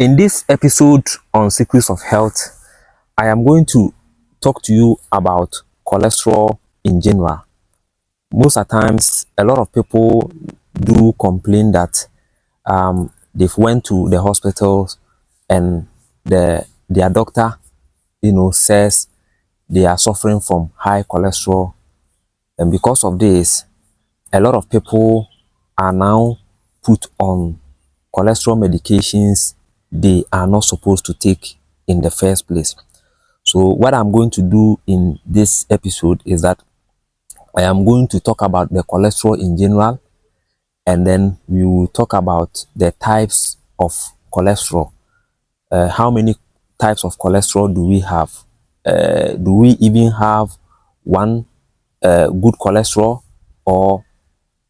In this episode on Secrets of Health, I am going to talk to you about cholesterol in general. Most of the times, a lot of people do complain that they've went to the hospitals and their doctor, says they are suffering from high cholesterol, and because of this, a lot of people are now put on cholesterol medications they are not supposed to take in the first place. So what I'm going to do in this episode is that I am going to talk about the cholesterol in general, and then we will talk about the types of cholesterol. How many types of cholesterol do we have? Do we even have one good cholesterol or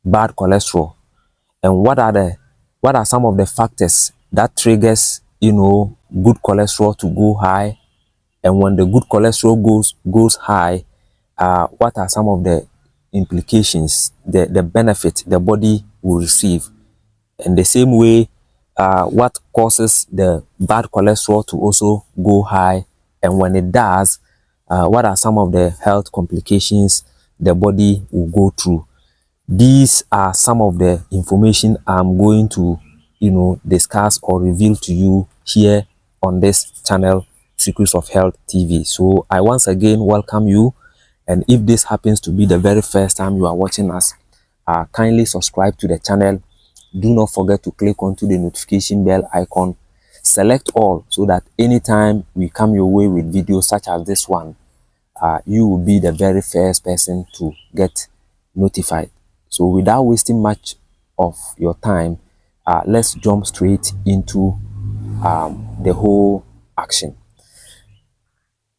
bad cholesterol? And what are some of the factors that triggers good cholesterol to go high? And when the good cholesterol goes high, what are some of the implications, the benefit the body will receive? And the same way, what causes the bad cholesterol to also go high? And when it does, what are some of the health complications the body will go through? These are some of the information I'm going to, discuss or reveal to you here on this channel, Secrets of Health TV. So I once again welcome you. And if this happens to be the very first time you are watching us, kindly subscribe to the channel. Do not forget to click onto the notification bell icon. Select all so that anytime we come your way with videos such as this one, you will be the very first person to get notified. So without wasting much of your time, let's jump straight into the whole action.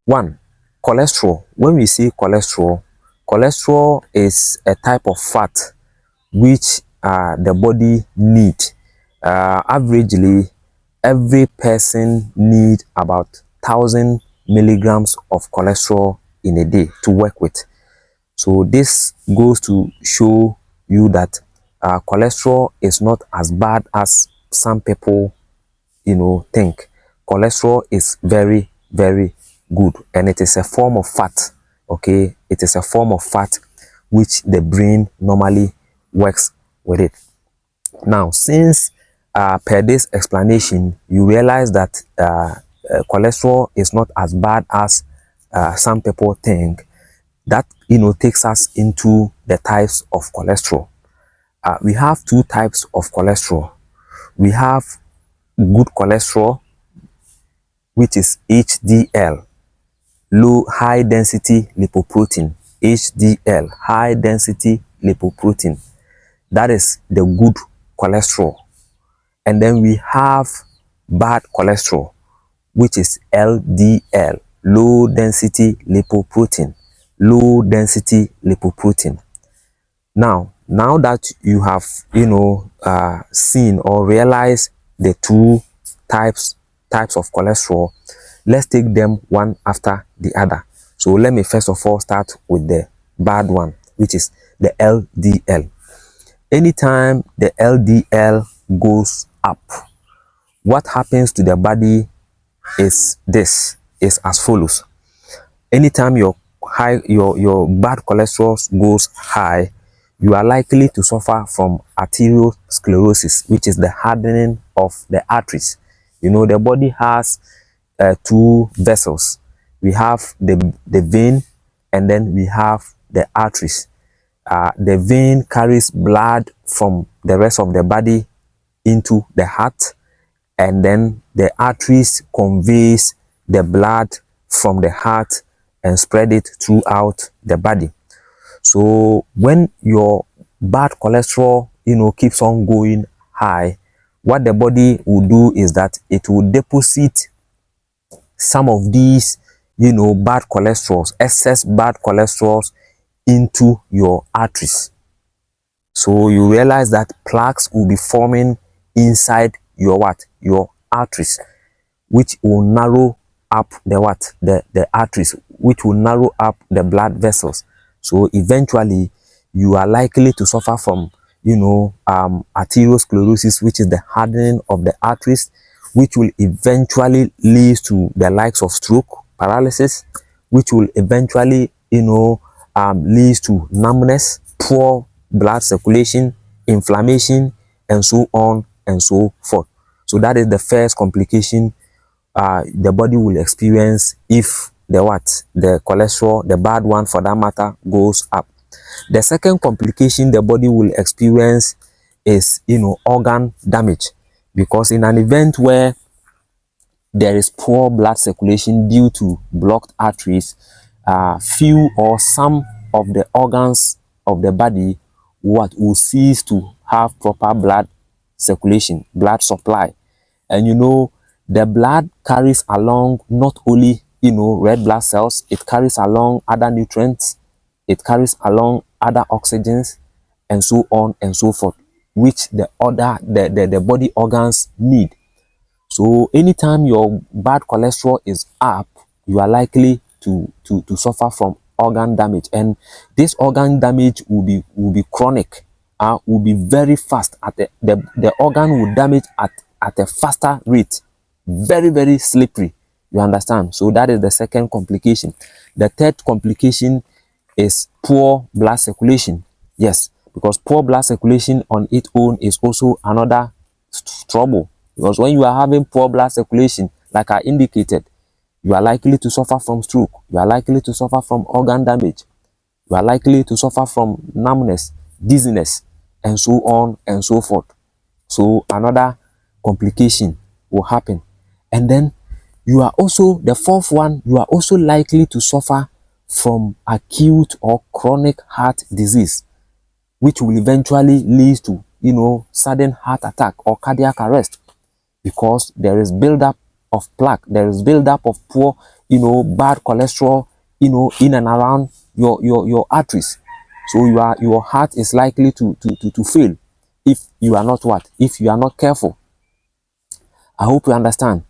One, cholesterol. When we say cholesterol, cholesterol is a type of fat which the body need. Averagely, every person need about 1,000 milligrams of cholesterol in a day to work with. So this goes to show you that cholesterol is not as bad as some people think. Cholesterol is very, very good, and it is a form of fat. Okay, it is a form of fat which the brain normally works with it. Now, since per this explanation you realize that cholesterol is not as bad as some people think, that takes us into the types of cholesterol. We have two types of cholesterol. We have good cholesterol, which is HDL, high density lipoprotein. HDL, high density lipoprotein. That is the good cholesterol. And then we have bad cholesterol, which is LDL, low density lipoprotein. Low density lipoprotein. Now that you have seen or realized the two types of cholesterol, let's take them one after the other. So let me first of all start with the bad one, which is the LDL. Anytime the LDL goes up, what happens to the body is as follows. Anytime your bad cholesterol goes high, you are likely to suffer from arteriosclerosis, which is the hardening of the arteries. The body has two vessels. We have the vein, and then we have the arteries. The vein carries blood from the rest of the body into the heart, and then the arteries conveys the blood from the heart and spread it throughout the body. So when your bad cholesterol keeps on going high, what the body will do is that it will deposit some of these bad cholesterols, excess bad cholesterols, into your arteries. So you realize that plaques will be forming inside your arteries, which will narrow up the arteries, which will narrow up the blood vessels. So eventually you are likely to suffer from arteriosclerosis, which is the hardening of the arteries, which will eventually lead to the likes of stroke, paralysis, which will eventually, leads to numbness, poor blood circulation, inflammation, and so on and so forth. So that is the first complication the body will experience if the cholesterol, the bad one for that matter, goes up. The second complication the body will experience is, organ damage, because in an event where there is poor blood circulation due to blocked arteries, few or some of the organs of the body will cease to have proper blood circulation, blood supply. And the blood carries along not only red blood cells, it carries along other nutrients, it carries along other oxygens, and so on and so forth, which the body organs need. So anytime your bad cholesterol is up, you are likely to suffer from organ damage, and this organ damage will be chronic, will be very fast. At the organ will damage at a faster rate, very, very slippery. You understand? So that is the second complication. The third complication is poor blood circulation. Yes, because poor blood circulation on its own is also another trouble. Because when you are having poor blood circulation, like I indicated, you are likely to suffer from stroke, you are likely to suffer from organ damage, you are likely to suffer from numbness, dizziness, and so on and so forth. So another complication will happen. And then you are also, the fourth one, you are also likely to suffer from acute or chronic heart disease, which will eventually lead to, sudden heart attack or cardiac arrest, because there is buildup of plaque, there is buildup of poor, bad cholesterol, in and around your arteries. So your heart is likely to fail if you are not if you are not careful. I hope you understand.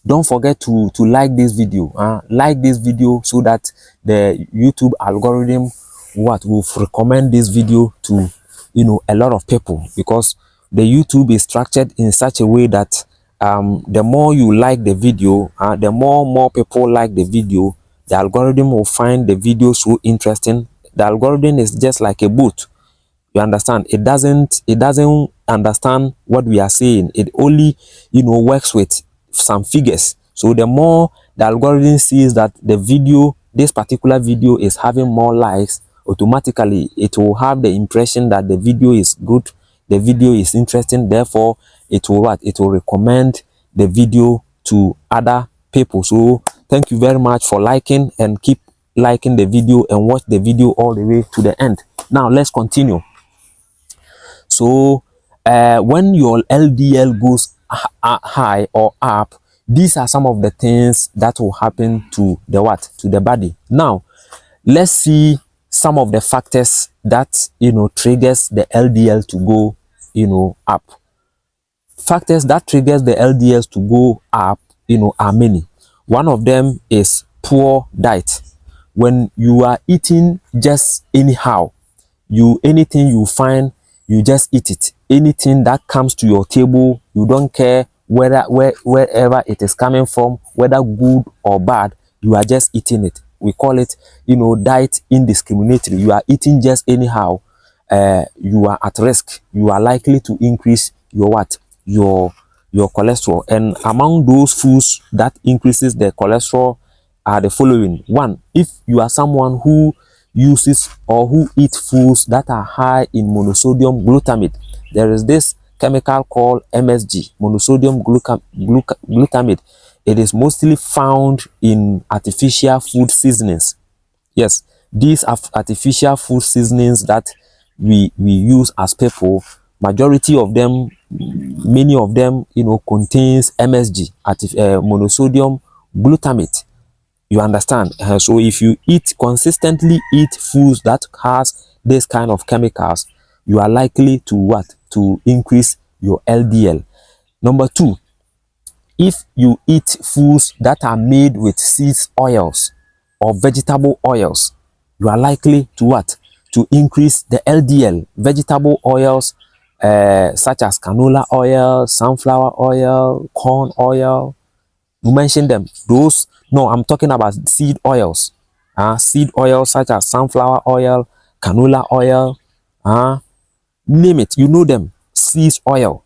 Don't forget to like this video. Like this video so that the YouTube algorithm will recommend this video to a lot of people, because the YouTube is structured in such a way that the more you like the video, the more people like the video, the algorithm will find the video so interesting. The algorithm is just like a boat. You understand? It doesn't understand what we are saying. It only works with some figures. So the more the algorithm sees that this particular video is having more likes, automatically it will have the impression that the video is good, the video is interesting. Therefore it will recommend the video to other people. So thank you very much for liking, and keep liking the video and watch the video all the way to the end. Now let's continue. So when your LDL goes high or up, these are some of the things that will happen to the body. Now let's see some of the factors that triggers the LDL to go up. Factors that triggers the LDLs to go up are many. One of them is poor diet. When you are eating just anyhow, anything you find, you just eat it. Anything that comes to your table, you don't care wherever it is coming from, whether good or bad, you are just eating it. We call it diet indiscriminatory. You are eating just anyhow. You are at risk. You are likely to increase your cholesterol. And among those foods that increases the cholesterol are the following. One, if you are someone who uses or who eats foods that are high in monosodium glutamate, there is this chemical called MSG, monosodium glutamate. It is mostly found in artificial food seasonings. Yes, these are artificial food seasonings that we use as people. Majority of them, many of them, contains MSG, monosodium glutamate. You understand? So if you consistently eat foods that has this kind of chemicals, you are likely to increase your LDL. Number two, if you eat foods that are made with seed oils or vegetable oils, you are likely to increase the LDL. Vegetable oils, such as canola oil, sunflower oil, corn oil. You mentioned them. Those, no, I'm talking about seed oils. Seed oils such as sunflower oil, canola oil, name it, you know them. Seed oil.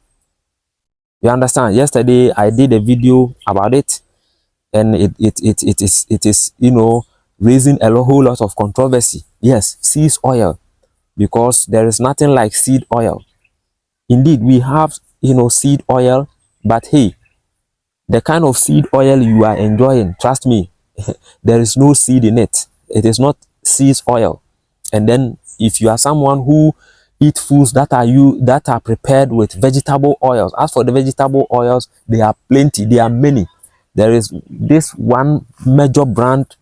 You understand? Yesterday I did a video about it, and it is raising a whole lot of controversy. Yes, seed oil, because there is nothing like seed oil. Indeed, we have seed oil, but hey, the kind of seed oil you are enjoying, trust me, there is no seed in it. It is not seed oil. And then if you are someone who eat foods that are prepared with vegetable oils, as for the vegetable oils, they are plenty, they are many. There is this one major brand,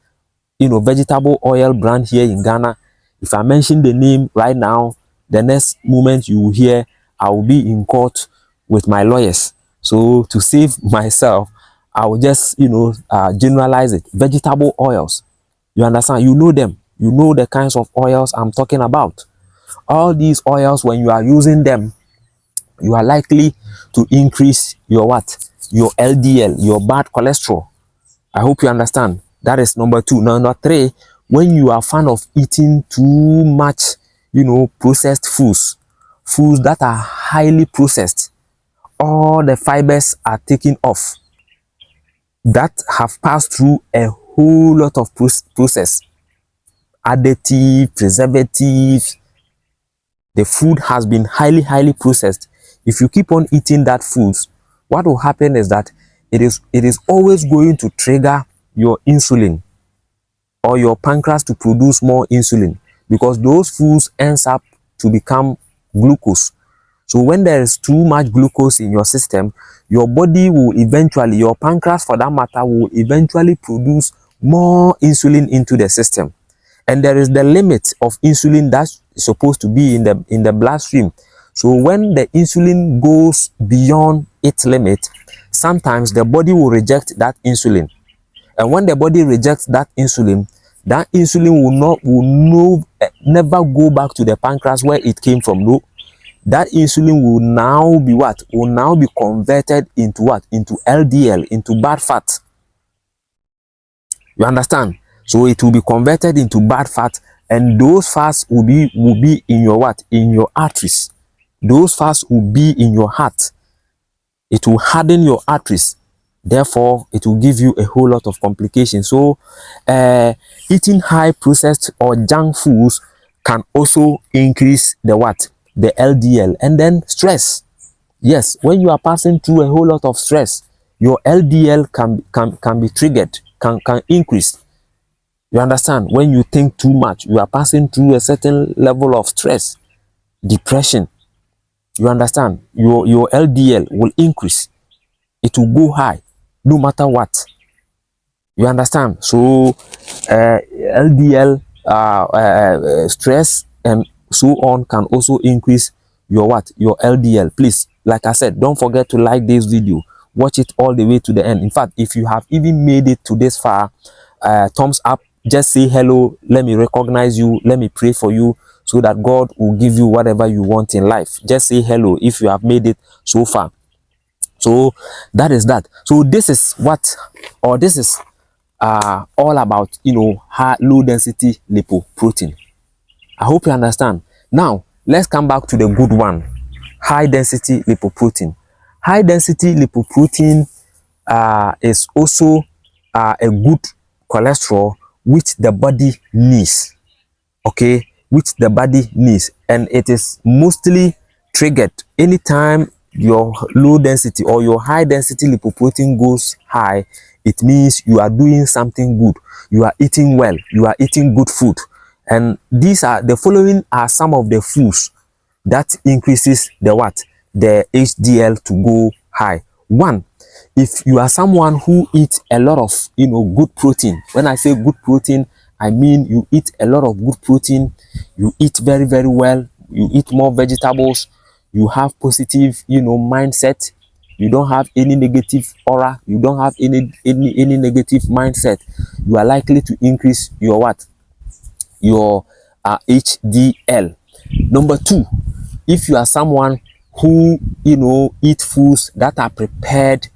vegetable oil brand here in Ghana. If I mention the name right now, the next moment you will hear I will be in court with my lawyers. So to save myself, I will just generalize it. Vegetable oils, you understand? You know them. You know the kinds of oils I'm talking about. All these oils, when you are using them, you are likely to increase your what? Your LDL, your bad cholesterol. I hope you understand. That is number two. Number three, when you are fan of eating too much, processed foods that are highly processed, all the fibers are taken off, that have passed through a whole lot of process, additive, preservatives. The food has been highly processed. If you keep on eating that foods, what will happen is that it is always going to trigger your insulin or your pancreas to produce more insulin, because those foods ends up to become glucose. So when there is too much glucose in your system, your body will eventually, your pancreas for that matter, will eventually produce more insulin into the system. And there is the limit of insulin that's supposed to be in the bloodstream. So when the insulin goes beyond its limit, sometimes the body will reject that insulin. And when the body rejects that insulin will never go back to the pancreas where it came from. No, that insulin will now be what? Will now be converted into what? Into LDL, into bad fat. You understand? So it will be converted into bad fat, and those fats will be in your what? In your arteries. Those fats will be in your heart. It will harden your arteries. Therefore, it will give you a whole lot of complications. So, eating high processed or junk foods can also increase the what? The LDL. And then stress. Yes, when you are passing through a whole lot of stress, your LDL can be triggered, can increase. You understand? When you think too much, you are passing through a certain level of stress, depression. You understand? Your LDL will increase. It will go high, no matter what. You understand? So LDL, stress, and so on can also increase your what? Your LDL. Please, like I said, don't forget to like this video. Watch it all the way to the end. In fact, if you have even made it to this far, thumbs up. Just say hello. Let me recognize you. Let me pray for you, so that God will give you whatever you want in life. Just say hello if you have made it so far. So that is that. So this is what, or this is all about high low density lipoprotein. I hope you understand. Now let's come back to the good one, high density lipoprotein. High density lipoprotein is also a good cholesterol which the body needs. Okay, which the body needs, and it is mostly triggered anytime your low density or your high density lipoprotein goes high. It means you are doing something good, you are eating well, you are eating good food. And the following are some of the foods that increases the what? The HDL to go high. One, if you are someone who eats a lot of good protein. When I say good protein, I mean you eat a lot of good protein, you eat very well, you eat more vegetables, you have positive mindset, you don't have any negative aura, you don't have any negative mindset, you are likely to increase your what? Your HDL. Number two, if you are someone who, you know, eat foods that are prepared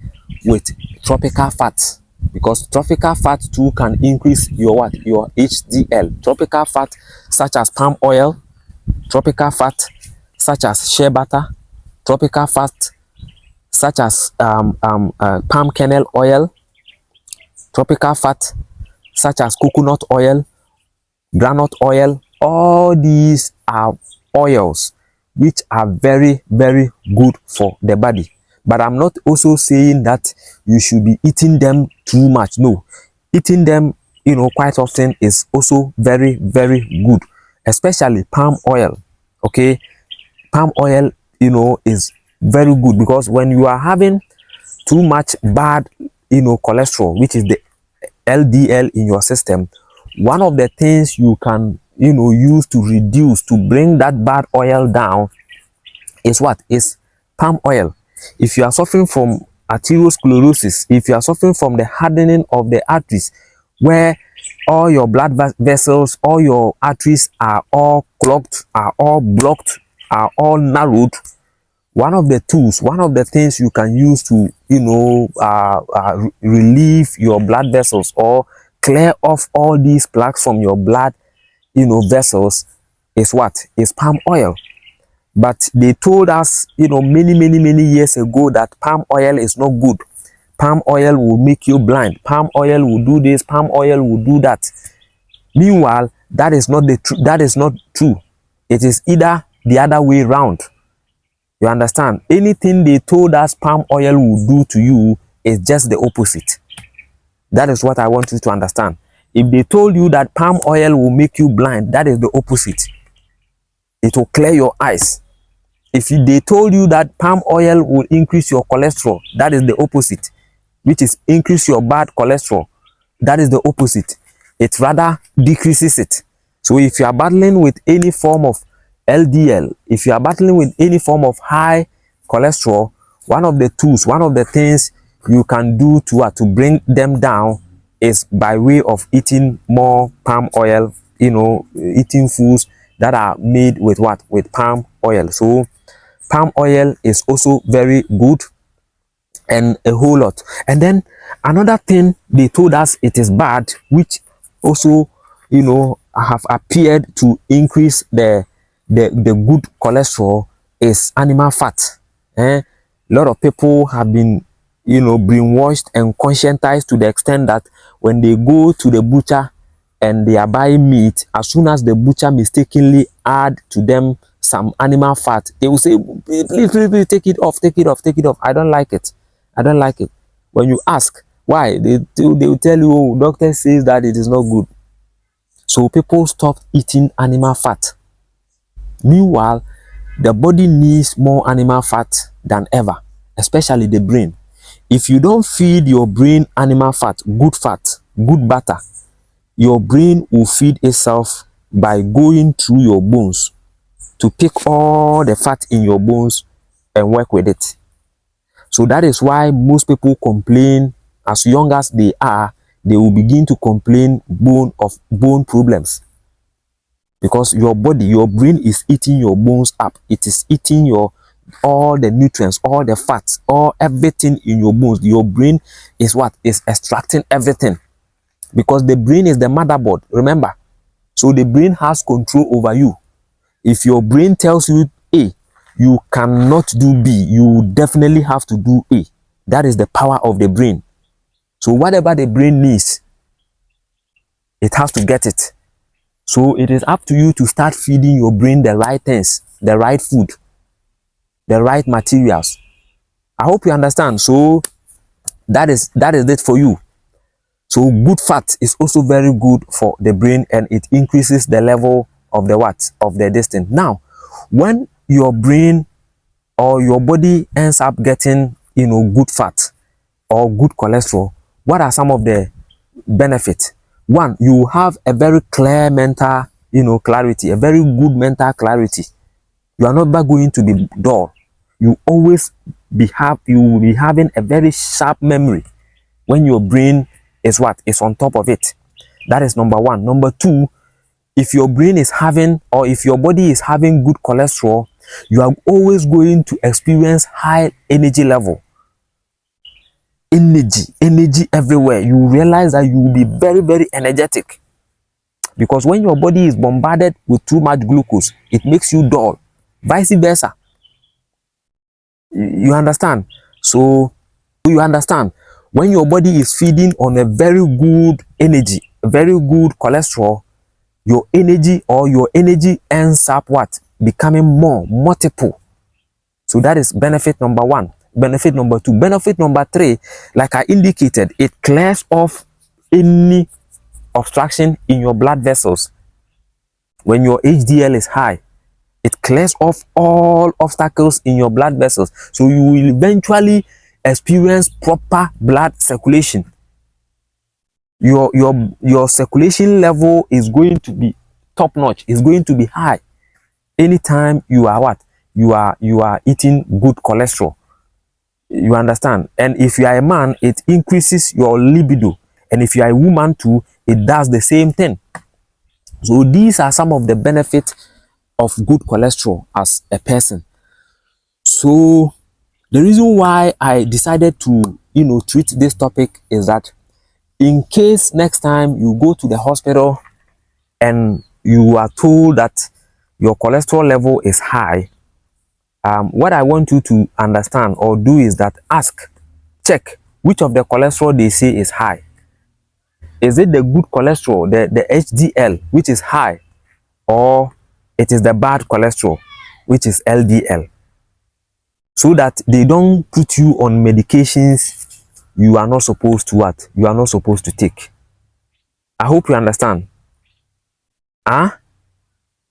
with tropical fats, because tropical fat too can increase your what, your HDL. Tropical fat such as palm oil, tropical fat such as shea butter, tropical fat such as palm kernel oil, tropical fat such as coconut oil, groundnut oil. All these are oils which are very, very good for the body. But I'm not also saying that you should be eating them too much. No, eating them, you know, quite often is also very, very good, especially palm oil. Okay, palm oil, you know, is very good, because when you are having too much bad, you know, cholesterol, which is the LDL in your system, one of the things you can, you know, use to reduce, to bring that bad oil down is what? Is palm oil. If you are suffering from arteriosclerosis, if you are suffering from the hardening of the arteries, where all your blood vessels, all your arteries are all clogged, are all blocked, are all narrowed, one of the tools, one of the things you can use to, you know, relieve your blood vessels or clear off all these plaques from your blood, you know, vessels, is what? Is palm oil. But they told us, you know, many years ago that palm oil is not good. Palm oil will make you blind. Palm oil will do this. Palm oil will do that. Meanwhile, that is not the truth. That is not true. It is either the other way around. You understand? Anything they told us palm oil will do to you is just the opposite. That is what I want you to understand. If they told you that palm oil will make you blind, that is the opposite. It will clear your eyes. If they told you that palm oil will increase your cholesterol, that is the opposite, which is increase your bad cholesterol. That is the opposite. It rather decreases it. So if you are battling with any form of LDL, if you are battling with any form of high cholesterol, one of the tools, one of the things you can do to bring them down is by way of eating more palm oil, you know, eating foods that are made with what? With palm oil. So palm oil is also very good, and a whole lot. And then another thing they told us it is bad, which also, you know, have appeared to increase the good cholesterol, is animal fat. A lot of people have been, you know, brainwashed and conscientized to the extent that when they go to the butcher and they are buying meat, as soon as the butcher mistakenly add to them some animal fat, they will say, please take it off, take it off, take it off. I don't like it. I don't like it. When you ask why, they will tell you, oh, doctor says that it is not good. So people stopped eating animal fat. Meanwhile, the body needs more animal fat than ever, especially the brain. If you don't feed your brain animal fat, good butter, your brain will feed itself by going through your bones to pick all the fat in your bones and work with it. So that is why most people complain, as young as they are, they will begin to complain of bone problems. Because your body, your brain is eating your bones up. It is eating all the nutrients, all the fats, everything in your bones. Your brain is what? Is extracting everything. Because the brain is the motherboard, remember. So the brain has control over you. If your brain tells you A, you cannot do B, you definitely have to do A. That is the power of the brain. So whatever the brain needs, it has to get it. So it is up to you to start feeding your brain the right things, the right food, the right materials. I hope you understand. So that is it for you. So good fat is also very good for the brain, and it increases the level of the what? Of the distance. Now, when your brain or your body ends up getting, you know, good fat or good cholesterol, what are some of the benefits? One, you have a very clear mental, you know, clarity, a very good mental clarity. You are not going to be dull. You always you will be having a very sharp memory when your brain is what? Is on top of it. That is number one. Number two, if your brain is having, or if your body is having good cholesterol, You are always going to experience high energy level. Energy everywhere. You realize that you will be very, very energetic. Because when your body is bombarded with too much glucose, it makes you dull. Vice versa. You understand? So you understand, when your body is feeding on a very good energy, a very good cholesterol, your energy ends up what? Becoming more, multiple. So that is benefit number one. Benefit number two. Benefit number three, like I indicated, it clears off any obstruction in your blood vessels. When your HDL is high, it clears off all obstacles in your blood vessels. So you will eventually experience proper blood circulation. Your circulation level is going to be top notch. It's going to be high anytime you are what? You are eating good cholesterol. You understand? And if you are a man, it increases your libido. And if you are a woman too, it does the same thing. So these are some of the benefits of good cholesterol as a person. So the reason why I decided to, treat this topic is that in case next time you go to the hospital and you are told that your cholesterol level is high, what I want you to understand or do is that check which of the cholesterol they say is high. Is it the good cholesterol, the HDL, which is high, or it is the bad cholesterol, which is LDL? So that they don't put you on medications you are not supposed to you are not supposed to take. I hope you understand.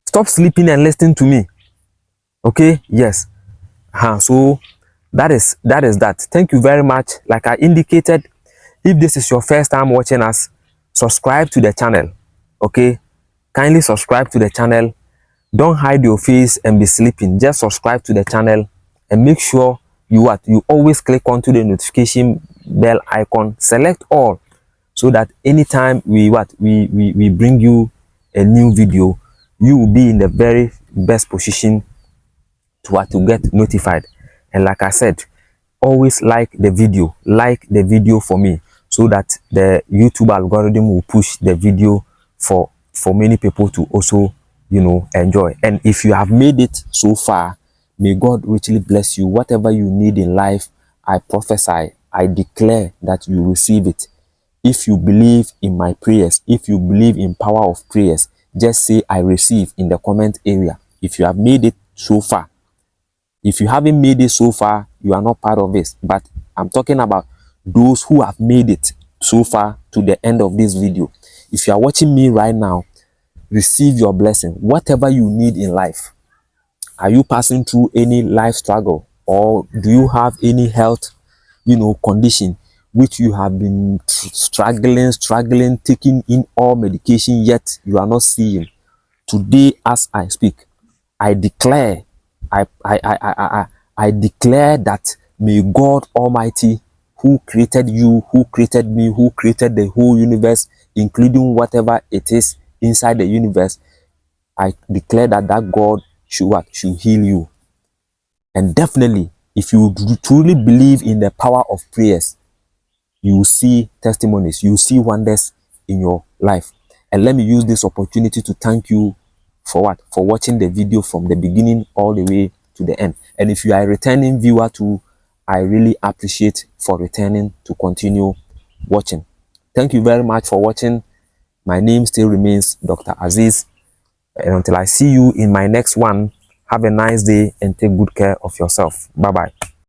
Stop sleeping and listen to me. Okay? Yes. So that is that. Thank you very much. Like I indicated, if this is your first time watching us, subscribe to the channel. Okay? Kindly subscribe to the channel. Don't hide your face and be sleeping. Just subscribe to the channel and make sure you always click onto the notification bell icon, select all, so that anytime we bring you a new video, you will be in the very best position to get notified. And like I said, always like the video for me, so that the YouTube algorithm will push the video for many people to also enjoy. And if you have made it so far, may God richly bless you. Whatever you need in life, I prophesy, I declare that you receive it. If you believe in my prayers, if you believe in power of prayers, just say I receive in the comment area. If you have made it so far. If you haven't made it so far, you are not part of this. But I'm talking about those who have made it so far to the end of this video. If you are watching me right now, receive your blessing. Whatever you need in life. Are you passing through any life struggle, or do you have any health condition which you have been struggling, taking in all medication, yet you are not seeing? Today, as I speak, I declare, I declare that may God Almighty, who created you, who created me, who created the whole universe, including whatever it is inside the universe, I declare that God should heal you. And definitely, if you truly believe in the power of prayers, you will see testimonies, you will see wonders in your life. And let me use this opportunity to thank you for watching the video from the beginning all the way to the end. And if you are a returning viewer too, I really appreciate for returning to continue watching. Thank you very much for watching. My name still remains Dr. Aziz. And until I see you in my next one, have a nice day and take good care of yourself. Bye-bye.